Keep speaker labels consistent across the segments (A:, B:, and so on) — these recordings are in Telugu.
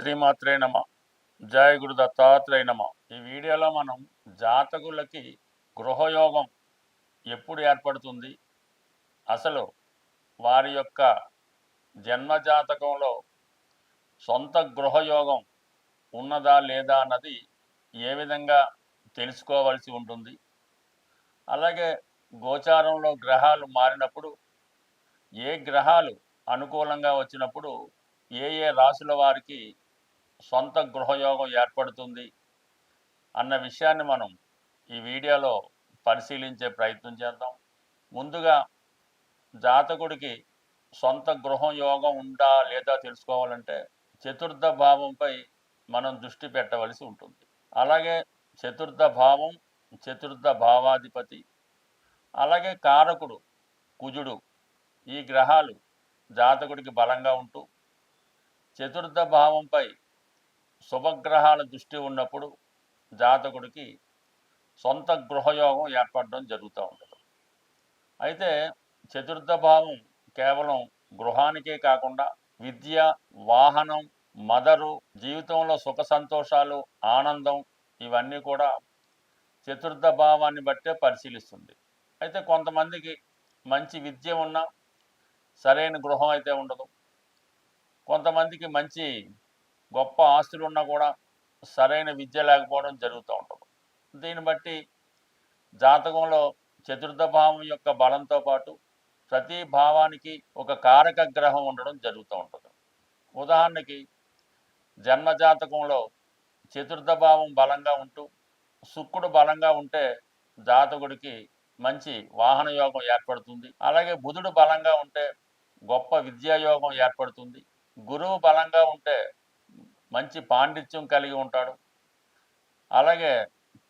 A: శ్రీమాత్రే నమ. జయ గురు దత్తాత్రేయ నమ. ఈ వీడియోలో మనం జాతకులకి గృహయోగం ఎప్పుడు ఏర్పడుతుంది, అసలు వారి యొక్క జన్మ జాతకంలో సొంత గృహయోగం ఉన్నదా లేదా అన్నది ఏ విధంగా తెలుసుకోవాల్సి ఉంటుంది, అలాగే గోచారంలో గ్రహాలు మారినప్పుడు ఏ గ్రహాలు అనుకూలంగా వచ్చినప్పుడు ఏ ఏ రాశుల వారికి సొంత గృహయోగం ఏర్పడుతుంది అన్న విషయాన్ని మనం ఈ వీడియోలో పరిశీలించే ప్రయత్నం చేద్దాం. ముందుగా జాతకుడికి సొంత గృహం యోగం ఉందా లేదా తెలుసుకోవాలంటే చతుర్థ భావంపై మనం దృష్టి పెట్టవలసి ఉంటుంది. అలాగే చతుర్థ భావం, చతుర్థ భావాధిపతి, అలాగే కారకుడు కుజుడు, ఈ గ్రహాలు జాతకుడికి బలంగా ఉంటూ చతుర్థ భావంపై శుభగ్రహాల దృష్టి ఉన్నప్పుడు జాతకుడికి సొంత గృహయోగం ఏర్పడడం జరుగుతూ ఉంటుంది. అయితే చతుర్థ భావం కేవలం గృహానికే కాకుండా విద్య, వాహనం, మదరు, జీవితంలో సుఖ సంతోషాలు, ఆనందం, ఇవన్నీ కూడా చతుర్థ భావాన్ని బట్టే పరిశీలిస్తుంది. అయితే కొంతమందికి మంచి విద్య ఉన్నా సరైన గృహం అయితే ఉండదు. కొంతమందికి మంచి గొప్ప ఆస్తులు ఉన్నా కూడా సరైన విద్య లేకపోవడం జరుగుతూ ఉంటుంది. దీన్ని బట్టి జాతకంలో చతుర్థ భావం యొక్క బలంతో పాటు ప్రతి భావానికి ఒక కారక గ్రహం ఉండడం జరుగుతూ ఉంటుంది. ఉదాహరణకి జన్మ జాతకంలో చతుర్థ భావం బలంగా ఉంటూ శుక్రుడు బలంగా ఉంటే జాతకుడికి మంచి వాహన యోగం ఏర్పడుతుంది. అలాగే బుధుడు బలంగా ఉంటే గొప్ప విద్యాయోగం ఏర్పడుతుంది. గురువు బలంగా ఉంటే మంచి పాండిత్యం కలిగి ఉంటాడు. అలాగే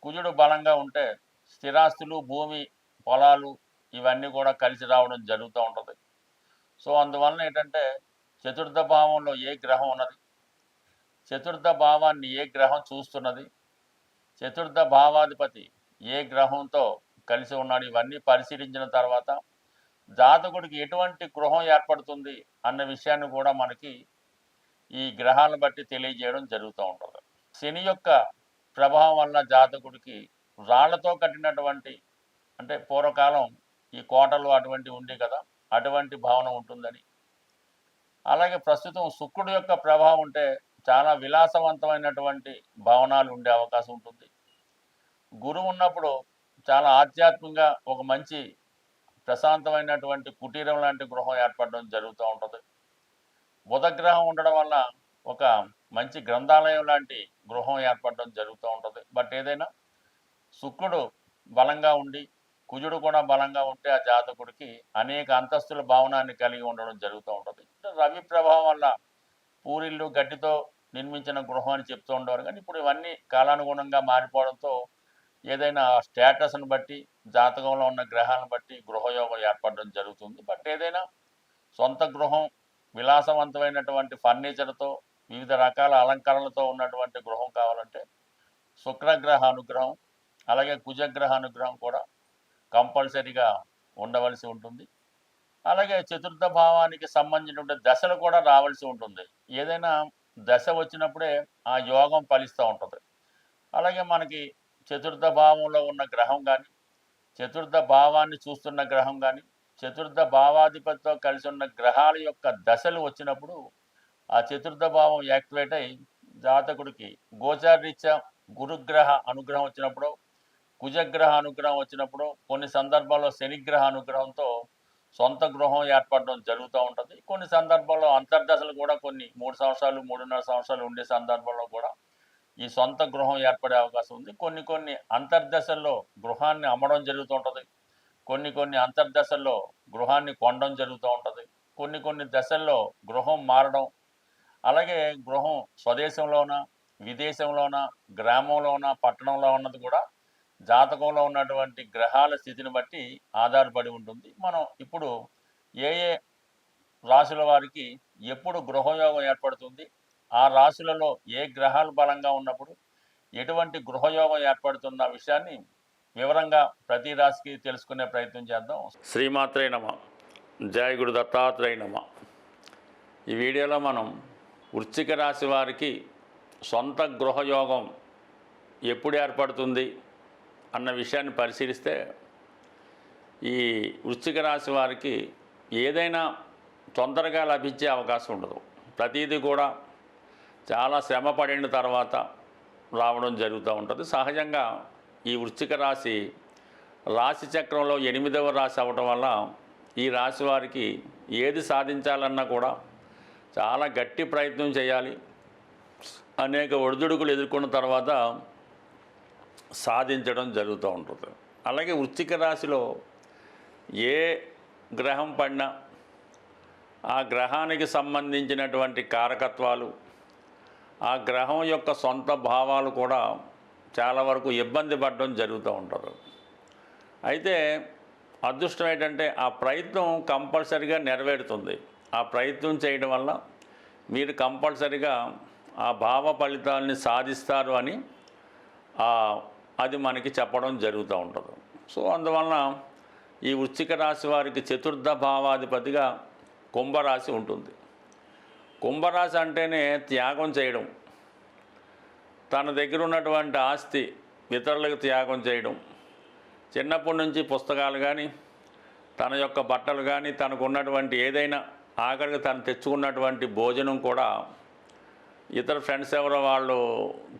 A: కుజుడు బలంగా ఉంటే స్థిరాస్తులు, భూమి, పొలాలు, ఇవన్నీ కూడా కలిసి రావడం జరుగుతూ ఉంటుంది. సో అందువలన ఏంటంటే చతుర్థ భావంలో ఏ గ్రహం ఉన్నది, చతుర్థ భావాన్ని ఏ గ్రహం చూస్తున్నది, చతుర్థ భావాధిపతి ఏ గ్రహంతో కలిసి ఉన్నాడు, ఇవన్నీ పరిశీలించిన తర్వాత జాతకుడికి ఎటువంటి గృహం ఏర్పడుతుంది అన్న విషయాన్ని కూడా మనకి ఈ గ్రహాలను బట్టి తెలియజేయడం జరుగుతూ ఉంటుంది. శని యొక్క ప్రభావం వల్ల జాతకుడికి రాళ్లతో కట్టినటువంటి, అంటే పూర్వకాలం ఈ కోటలు అటువంటి ఉండి కదా, అటువంటి భావన ఉంటుందని. అలాగే ప్రస్తుతం శుక్రుడు యొక్క ప్రభావం ఉంటే చాలా విలాసవంతమైనటువంటి భవనాలు ఉండే అవకాశం ఉంటుంది. గురువు ఉన్నప్పుడు చాలా ఆధ్యాత్మికంగా ఒక మంచి ప్రశాంతమైనటువంటి కుటీరం లాంటి గృహం ఏర్పడడం జరుగుతూ ఉంటుంది. బుధగ్రహం ఉండడం వల్ల ఒక మంచి గ్రంథాలయం లాంటి గృహం ఏర్పడడం జరుగుతూ ఉంటుంది. బట్ ఏదైనా శుక్రుడు బలంగా ఉండి కుజుడు కూడా బలంగా ఉంటే ఆ జాతకుడికి అనేక అంతస్తుల భావనాన్ని కలిగి ఉండడం జరుగుతూ ఉంటుంది. రవి ప్రభావం వల్ల పూరిళ్ళు గడ్డితో నిర్మించిన గృహం అని చెప్తూ ఉండేవారు, కానీ ఇప్పుడు ఇవన్నీ కాలానుగుణంగా మారిపోవడంతో ఏదైనా స్టేటస్ను బట్టి, జాతకంలో ఉన్న గ్రహాలను బట్టి గృహయోగం ఏర్పడడం జరుగుతుంది. బట్ ఏదైనా సొంత గృహం విలాసవంతమైనటువంటి ఫర్నిచర్తో, వివిధ రకాల అలంకరణలతో ఉన్నటువంటి గృహం కావాలంటే శుక్రగ్రహ అనుగ్రహం, అలాగే కుజగ్రహ అనుగ్రహం కూడా కంపల్సరీగా ఉండవలసి ఉంటుంది. అలాగే చతుర్థ భావానికి సంబంధించిన దశలు కూడా రావాల్సి ఉంటుంది. ఏదైనా దశ వచ్చినప్పుడే ఆ యోగం ఫలిస్తూ ఉంటుంది. అలాగే మనకి చతుర్థ భావంలో ఉన్న గ్రహం కానీ, చతుర్థ భావాన్ని చూస్తున్న గ్రహం కానీ, చతుర్థ భావాధిపతితో కలిసి ఉన్న గ్రహాల యొక్క దశలు వచ్చినప్పుడు ఆ చతుర్థ భావం యాక్టివేట్ అయి జాతకుడికి గోచారరీత్యా గురుగ్రహ అనుగ్రహం వచ్చినప్పుడు, కుజగ్రహ అనుగ్రహం వచ్చినప్పుడు, కొన్ని సందర్భాల్లో శనిగ్రహ అనుగ్రహంతో సొంత గృహం ఏర్పడడం జరుగుతూ ఉంటుంది. కొన్ని సందర్భాల్లో అంతర్దశలు కూడా కొన్ని 3 సంవత్సరాలు, 3.5 సంవత్సరాలు ఉండే సందర్భంలో కూడా ఈ సొంత గృహం ఏర్పడే అవకాశం ఉంది. కొన్ని అంతర్దశల్లో గృహాన్ని అమ్మడం జరుగుతూ ఉంటుంది. కొన్ని అంతర్దశల్లో గృహాన్ని కొనడం జరుగుతూ ఉంటుంది. కొన్ని దశల్లో గృహం మారడం, అలాగే గృహం స్వదేశంలోన, విదేశంలోన, గ్రామంలోన, పట్టణంలో ఉన్నది కూడా జాతకంలో ఉన్నటువంటి గ్రహాల స్థితిని బట్టి ఆధారపడి ఉంటుంది. మనం ఇప్పుడు ఏ ఏ రాశుల వారికి ఎప్పుడు గృహయోగం ఏర్పడుతుంది, ఆ రాశులలో ఏ గ్రహాలు బలంగా ఉన్నప్పుడు ఎటువంటి గృహయోగం ఏర్పడుతున్న విషయాన్ని వివరంగా ప్రతి రాశికి తెలుసుకునే ప్రయత్నం చేద్దాం. శ్రీమాత్రే నమ. జయ గురు దత్తాత్రేయ నమ. ఈ వీడియోలో మనం వృశ్చిక రాశి వారికి సొంత గృహయోగం ఎప్పుడు ఏర్పడుతుంది అన్న విషయాన్ని పరిశీలిస్తే ఈ వృశ్చిక రాశి వారికి ఏదైనా తొందరగా లభించే అవకాశం ఉండదు. ప్రతిదీ కూడా చాలా శ్రమ పడిన తర్వాత రావడం జరుగుతూ ఉంటుంది. సహజంగా ఈ వృశ్చిక రాశి రాశి చక్రంలో 8వ రాశి అవ్వటం వల్ల ఈ రాశి వారికి ఏది సాధించాలన్నా కూడా చాలా గట్టి ప్రయత్నం చేయాలి. అనేక ఒడిదుడుకులు ఎదుర్కొన్న తర్వాత సాధించడం జరుగుతూ ఉంటుంది. అలాగే వృశ్చిక రాశిలో ఏ గ్రహం పడినా ఆ గ్రహానికి సంబంధించినటువంటి కారకత్వాలు, ఆ గ్రహం యొక్క సొంత భావాలు కూడా చాలా వరకు ఇబ్బంది పడడం జరుగుతూ ఉంటుంది. అయితే అదృష్టం ఏంటంటే ఆ ప్రయత్నం కంపల్సరిగా నెరవేరుతుంది. ఆ ప్రయత్నం చేయడం వల్ల మీరు కంపల్సరిగా ఆ భావ ఫలితాలని సాధిస్తారు అని అది మనకి చెప్పడం జరుగుతూ ఉంటుంది. సో అందువలన ఈ వృశ్చిక రాశి వారికి చతుర్థ భావాధిపతిగా కుంభరాశి ఉంటుంది. కుంభరాశి అంటేనే త్యాగం చేయడం, తన దగ్గర ఉన్నటువంటి ఆస్తి ఇతరులకు త్యాగం చేయడం. చిన్నప్పటి నుంచి పుస్తకాలు కానీ, తన యొక్క బట్టలు కానీ, తనకు ఉన్నటువంటి ఏదైనా ఆఖరికి తను తెచ్చుకున్నటువంటి భోజనం కూడా ఇతర ఫ్రెండ్స్ ఎవరో వాళ్ళు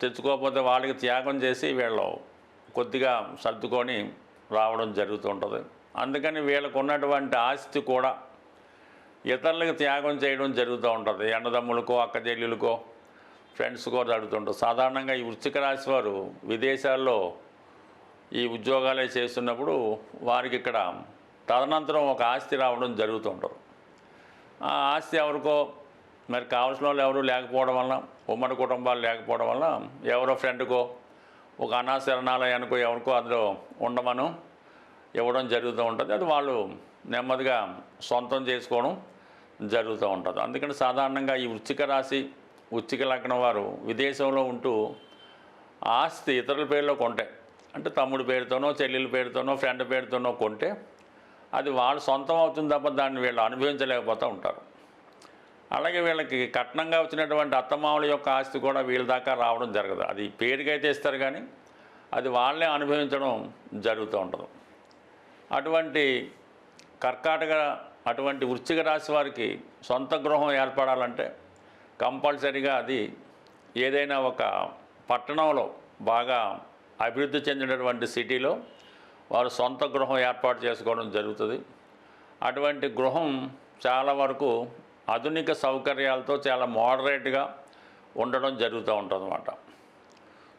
A: తెచ్చుకోకపోతే వాళ్ళకి త్యాగం చేసి వీళ్ళు కొద్దిగా సర్దుకొని రావడం జరుగుతుంటుంది. అందుకని వీళ్ళకు ఉన్నటువంటి ఆస్తి కూడా ఇతరులకు త్యాగం చేయడం జరుగుతూ ఉంటుంది. అన్నదమ్ములకో, అక్క చెల్లెలకో, ఫ్రెండ్స్కో జరుగుతుంటుంది. సాధారణంగా ఈ వృశ్చిక రాశి వారు విదేశాల్లో ఈ ఉద్యోగాలే చేస్తున్నప్పుడు వారికి ఇక్కడ తదనంతరం ఒక ఆస్తి రావడం జరుగుతుంటుంది. ఆ ఆస్తి ఎవరికో మరి కావాల్సిన వాళ్ళు ఎవరు లేకపోవడం వల్ల, ఉమ్మడి కుటుంబాలు లేకపోవడం వల్ల ఎవరో ఫ్రెండ్కో, ఒక అనాశరణాలయానికో ఎవరికో అందులో ఉండమను ఇవ్వడం జరుగుతూ ఉంటుంది. అది వాళ్ళు నెమ్మదిగా సొంతం చేసుకోవడం జరుగుతూ ఉంటుంది. అందుకని సాధారణంగా ఈ వృశ్చిక రాశి, వృశ్చిక లగ్నం వారు విదేశంలో ఉంటూ ఆస్తి ఇతరుల పేరులో కొంటే, అంటే తమ్ముడి పేరుతోనో, చెల్లెల పేరుతోనో, ఫ్రెండ్ పేరుతోనో కొంటే అది వాళ్ళు సొంతం అవుతుంది తప్ప దాన్ని వీళ్ళు అనుభవించలేకపోతూ ఉంటారు. అలాగే వీళ్ళకి కట్నంగా వచ్చినటువంటి అత్తమామల యొక్క ఆస్తి కూడా వీళ్ళ దాకా రావడం జరగదు. అది పేరుకైతే ఇస్తారు కానీ అది వాళ్ళే అనుభవించడం జరుగుతూ ఉంటుంది. అటువంటి అటువంటి వృశ్చిక రాశి వారికి సొంత గృహం ఏర్పడాలంటే కంపల్సరీగా అది ఏదైనా ఒక పట్టణంలో బాగా అభివృద్ధి చెందినటువంటి సిటీలో వారు సొంత గృహం ఏర్పాటు చేసుకోవడం జరుగుతుంది. అటువంటి గృహం చాలా వరకు ఆధునిక సౌకర్యాలతో చాలా మోడరేట్గా ఉండడం జరుగుతూ ఉంటుంది అన్నమాట.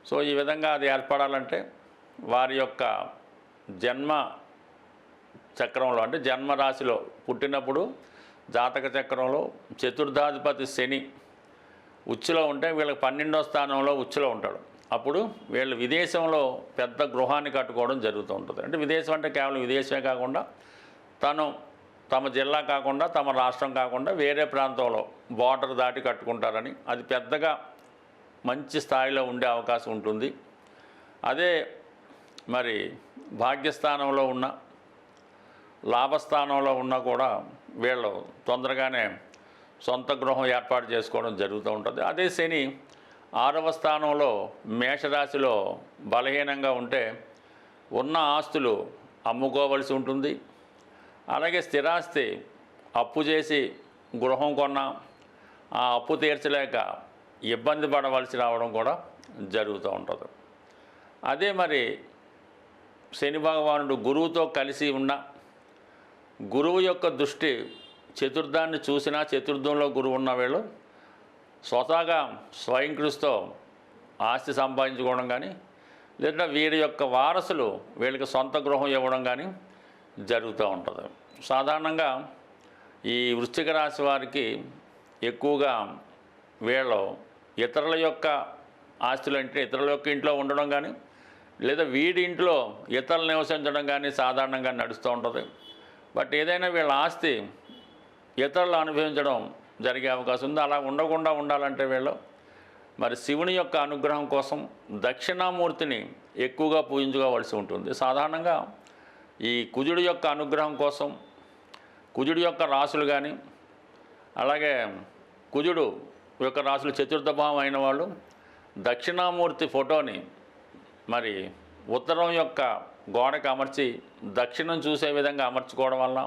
A: సో ఈ విధంగా అది ఏర్పడాలంటే వారి యొక్క జన్మ చక్రంలో, అంటే జన్మరాశిలో పుట్టినప్పుడు జాతక చక్రంలో చతుర్థాధిపతి శని ఉచ్చులో ఉంటే వీళ్ళకి 12వ స్థానంలో ఉచ్చులో ఉంటాడు. అప్పుడు వీళ్ళు విదేశంలో పెద్ద గృహాన్ని కట్టుకోవడం జరుగుతూ ఉంటుంది. అంటే విదేశం అంటే కేవలం విదేశమే కాకుండా తమ జిల్లా కాకుండా, తమ రాష్ట్రం కాకుండా వేరే ప్రాంతంలో బార్డర్ దాటి కట్టుకుంటారని, అది పెద్దగా మంచి స్థాయిలో ఉండే అవకాశం ఉంటుంది. అదే మరి భాగ్యస్థానంలో ఉన్న, లాభస్థానంలో ఉన్నా కూడా వీళ్ళు తొందరగానే సొంత గృహం ఏర్పాటు చేసుకోవడం జరుగుతూ ఉంటుంది. అదే శని 6వ స్థానంలో మేషరాశిలో బలహీనంగా ఉంటే ఉన్న ఆస్తులు అమ్ముకోవలసి ఉంటుంది. అలాగే స్థిరాస్తి అప్పు చేసి గృహం కొన్నా ఆ అప్పు తీర్చలేక ఇబ్బంది పడవలసి రావడం కూడా జరుగుతూ ఉంటుంది. అదే మరి శని భగవానుడు గురువుతో కలిసి ఉన్న, గురువు యొక్క దృష్టి చతుర్థాన్ని చూసినా, చతుర్థంలో గురువు ఉన్న వీళ్ళు స్వతహాగా స్వయం కృషితో ఆస్తి సంపాదించుకోవడం కానీ, లేదా వీరి యొక్క వారసులు వీళ్ళకి సొంత గృహం ఇవ్వడం కానీ జరుగుతూ ఉంటుంది. సాధారణంగా ఈ వృశ్చిక రాశి వారికి ఎక్కువగా వీళ్ళు ఇతరుల యొక్క ఆస్తులు, అంటే ఇతరుల యొక్క ఇంట్లో ఉండడం కానీ, లేదా వీడి ఇంట్లో ఇతరులు నివసించడం కానీ సాధారణంగా నడుస్తూ ఉంటుంది. బట్ ఏదైనా వీళ్ళ ఆస్తి ఇతరులు అనుభవించడం జరిగే అవకాశం ఉంది. అలా ఉండకుండా ఉండాలంటే వీళ్ళు మరి శివుని యొక్క అనుగ్రహం కోసం దక్షిణామూర్తిని ఎక్కువగా పూజించుకోవాల్సి ఉంటుంది. సాధారణంగా ఈ కుజుడి యొక్క అనుగ్రహం కోసం కుజుడి యొక్క రాసులు కానీ, అలాగే కుజుడు యొక్క రాశులు చతుర్థ భావం అయిన వాళ్ళు దక్షిణామూర్తి ఫోటోని మరి ఉత్తరం యొక్క గోడకు అమర్చి దక్షిణం చూసే విధంగా అమర్చుకోవడం వల్ల,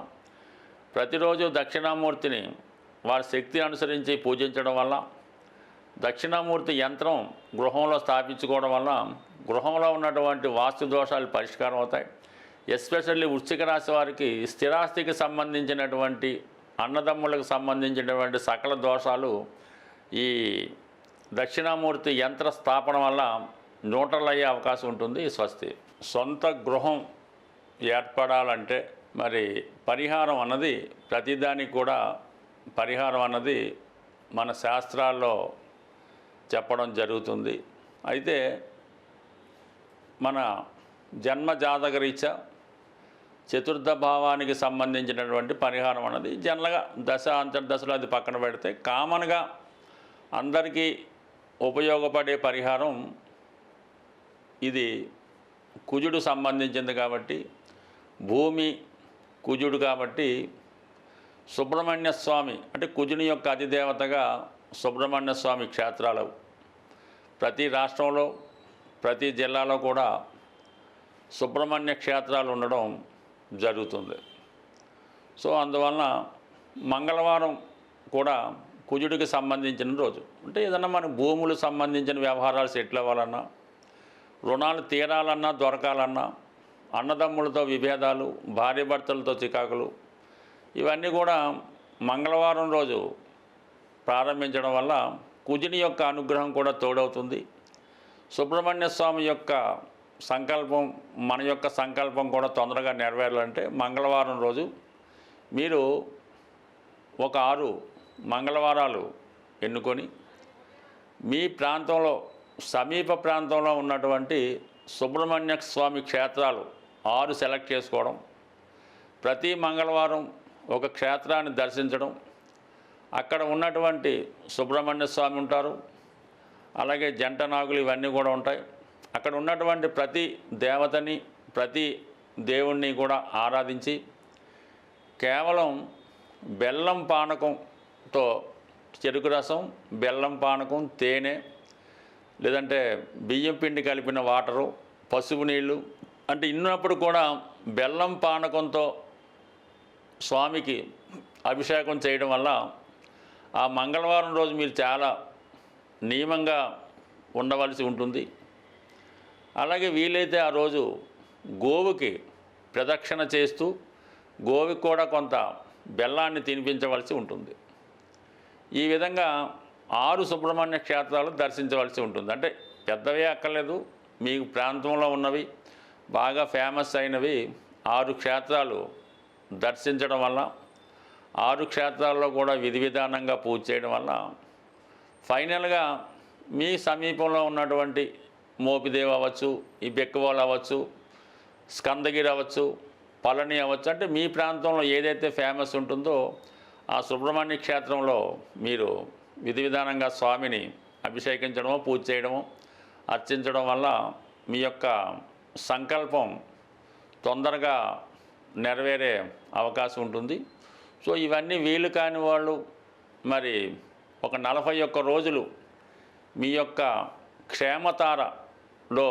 A: ప్రతిరోజు దక్షిణామూర్తిని వారి శక్తిని అనుసరించి పూజించడం వల్ల, దక్షిణామూర్తి యంత్రం గృహంలో స్థాపించుకోవడం వల్ల గృహంలో ఉన్నటువంటి వాస్తు దోషాలు పరిష్కారం అవుతాయి. ఎస్పెషల్లీ వృశ్చిక రాశి వారికి స్థిరాస్తికి సంబంధించినటువంటి, అన్నదమ్ములకు సంబంధించినటువంటి సకల దోషాలు ఈ దక్షిణామూర్తి యంత్ర స్థాపన వల్ల న్యూట్రల్ అయ్యే అవకాశం ఉంటుంది. స్వస్తి. సొంత గృహం ఏర్పడాలంటే మరి పరిహారం అన్నది, ప్రతిదానికి కూడా పరిహారం అన్నది మన శాస్త్రాల్లో చెప్పడం జరుగుతుంది. అయితే మన జన్మ జాతకరీత్యా చతుర్థ భావానికి సంబంధించినటువంటి పరిహారం అన్నది జనరల్గా దశ అంతర్దశలో అది పక్కన పెడితే కామన్గా అందరికీ ఉపయోగపడే పరిహారం ఇది కుజుడు సంబంధించింది కాబట్టి, భూమి కుజుడు కాబట్టి సుబ్రహ్మణ్య స్వామి అంటే కుజుని యొక్క అధిదేవతగా సుబ్రహ్మణ్య స్వామి క్షేత్రాలు ప్రతి రాష్ట్రంలో ప్రతి జిల్లాలో కూడా సుబ్రహ్మణ్య క్షేత్రాలు ఉండడం జరుగుతుంది. సో అందువలన మంగళవారం కూడా కుజుడికి సంబంధించిన రోజు. అంటే ఏదన్నా మన భూములు సంబంధించిన వ్యవహారాలు సెటిల్ అవ్వాలన్నా, రుణాలు తీరాలన్నా దొరకాలన్నా, అన్నదమ్ములతో విభేదాలు, భార్యాభర్తలతో చికాకులు, ఇవన్నీ కూడా మంగళవారం రోజు ప్రారంభించడం వల్ల కుజుని యొక్క అనుగ్రహం కూడా తోడవుతుంది. సుబ్రహ్మణ్య స్వామి యొక్క సంకల్పం, మన యొక్క సంకల్పం కూడా తొందరగా నెరవేరాలంటే మంగళవారం రోజు మీరు ఒక 6 మంగళవారాలు ఎన్నుకొని మీ ప్రాంతంలో, సమీప ప్రాంతంలో ఉన్నటువంటి సుబ్రహ్మణ్య స్వామి క్షేత్రాలు 6 సెలెక్ట్ చేసుకోవడం, ప్రతి మంగళవారం ఒక క్షేత్రాన్ని దర్శించడం, అక్కడ ఉన్నటువంటి సుబ్రహ్మణ్య స్వామి ఉంటారు, అలాగే జంట నాగులు ఇవన్నీ కూడా ఉంటాయి. అక్కడ ఉన్నటువంటి ప్రతి దేవతని, ప్రతి దేవుణ్ణి కూడా ఆరాధించి కేవలం బెల్లం పానకంతో, చెరుకు రసం, బెల్లం పానకం, తేనె, లేదంటే బియ్యం పిండి కలిపిన వాటరు, పసుపు నీళ్ళు అంటే ఇన్నప్పుడు కూడా బెల్లం పానకంతో స్వామికి అభిషేకం చేయడం వల్ల ఆ మంగళవారం రోజు మీరు చాలా నియమంగా ఉండవలసి ఉంటుంది. అలాగే వీలైతే ఆ రోజు గోవుకి ప్రదక్షిణ చేస్తూ గోవుకి కూడా కొంత బెల్లాన్ని తినిపించవలసి ఉంటుంది. ఈ విధంగా 6 సుబ్రహ్మణ్య క్షేత్రాలు దర్శించవలసి ఉంటుంది. అంటే పెద్దవే అక్కర్లేదు, మీ ప్రాంతంలో ఉన్నవి బాగా ఫేమస్ అయినవి 6 క్షేత్రాలు దర్శించడం వల్ల, 6 క్షేత్రాల్లో కూడా విధి విధానంగా పూజ చేయడం వల్ల ఫైనల్గా మీ సమీపంలో ఉన్నటువంటి మోపిదేవి అవ్వచ్చు, ఈ బెక్కవాళ్ళు అవ్వచ్చు, స్కందగిరి అవ్వచ్చు, పళని అవ్వచ్చు, అంటే మీ ప్రాంతంలో ఏదైతే ఫేమస్ ఉంటుందో ఆ సుబ్రహ్మణ్య క్షేత్రంలో మీరు విధి విధానంగా స్వామిని అభిషేకించడమో, పూజ చేయడమో, అర్చించడం వల్ల మీ యొక్క సంకల్పం తొందరగా నెరవేరే అవకాశం ఉంటుంది. సో ఇవన్నీ వీలు కాని వాళ్ళు మరి ఒక 41 రోజులు మీ యొక్క క్షేమతారలో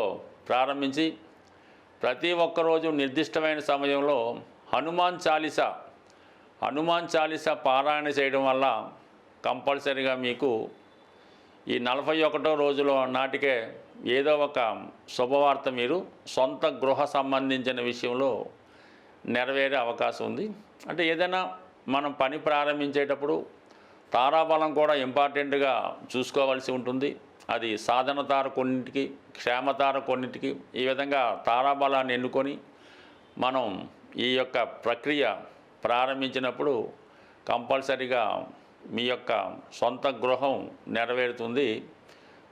A: ప్రారంభించి ప్రతి ఒక్కరోజు నిర్దిష్టమైన సమయంలో హనుమాన్ చాలీసా పారాయణ చేయడం వల్ల కంపల్సరీగా మీకు ఈ 41వ రోజులో నాటికే ఏదో ఒక శుభవార్త మీరు సొంత గృహ సంబంధించిన విషయంలో నెరవేరే అవకాశం ఉంది. అంటే ఏదైనా మనం పని ప్రారంభించేటప్పుడు తారాబలం కూడా ఇంపార్టెంట్గా చూసుకోవాల్సి ఉంటుంది. అది సాధన తార కొన్నింటికి, క్షేమతార కొన్నింటికి, ఈ విధంగా తారాబలాన్ని ఎన్నుకొని మనం ఈ యొక్క ప్రక్రియ ప్రారంభించినప్పుడు కంపల్సరీగా మీ యొక్క సొంత గృహం నెరవేరుతుంది.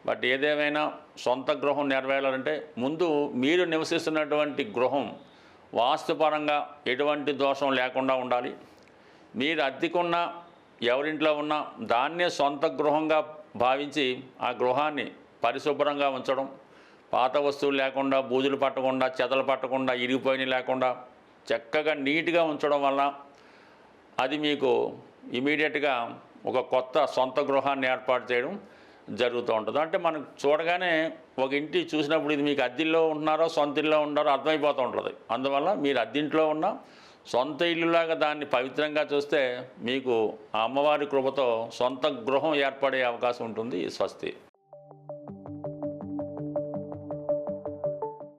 A: బట్ ఏదేమైనా సొంత గృహం నెరవేరాలంటే ముందు మీరు నివసిస్తున్నటువంటి గృహం వాస్తుపరంగా ఎటువంటి దోషం లేకుండా ఉండాలి. మీరు అద్దెకున్న ఎవరింట్లో ఉన్నా దాన్నే సొంత గృహంగా భావించి ఆ గృహాన్ని పరిశుభ్రంగా ఉంచడం, పాత వస్తువులు లేకుండా, బూజులు పట్టకుండా, చెదలు పట్టకుండా, ఇరిగిపోయినవి లేకుండా చక్కగా నీట్గా ఉంచడం వల్ల అది మీకు ఇమీడియట్గా ఒక కొత్త సొంత గృహాన్ని ఏర్పాటు చేయడం జరుగుతూ ఉంటుంది. అంటే మనం చూడగానే ఒక ఇంటి చూసినప్పుడు ఇది మీకు అద్దెల్లో ఉంటున్నారో సొంత ఇల్లులో ఉన్నారో అర్థమైపోతూ ఉంటుంది. అందువల్ల మీరు అద్దెంట్లో ఉన్న సొంత ఇల్లులాగా దాన్ని పవిత్రంగా చూస్తే మీకు ఆ అమ్మవారి కృపతో సొంత గృహం ఏర్పడే అవకాశం ఉంటుంది. స్వస్తి.